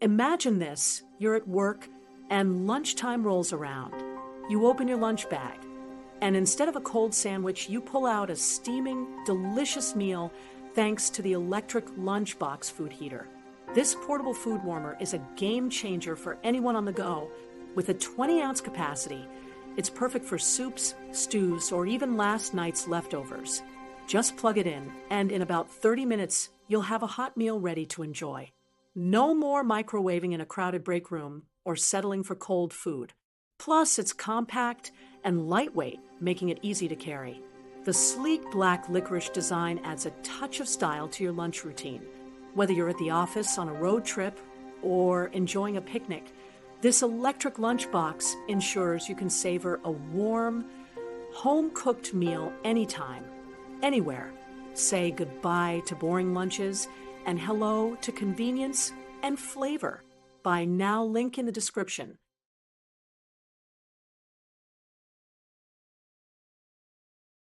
Imagine this, you're at work and lunchtime rolls around. You open your lunch bag, and instead of a cold sandwich, you pull out a steaming, delicious meal thanks to the electric lunchbox food heater. This portable food warmer is a game changer for anyone on the go. With a 20-ounce capacity, it's perfect for soups, stews, or even last night's leftovers. Just plug it in about 30 minutes, you'll have a hot meal ready to enjoy. No more microwaving in a crowded break room or settling for cold food. Plus, it's compact and lightweight, making it easy to carry. The sleek black licorice design adds a touch of style to your lunch routine. Whether you're at the office, on a road trip, or enjoying a picnic, this electric lunchbox ensures you can savor a warm, home-cooked meal anytime, anywhere. Say goodbye to boring lunches and hello to convenience and flavor. Buy now, link in the description.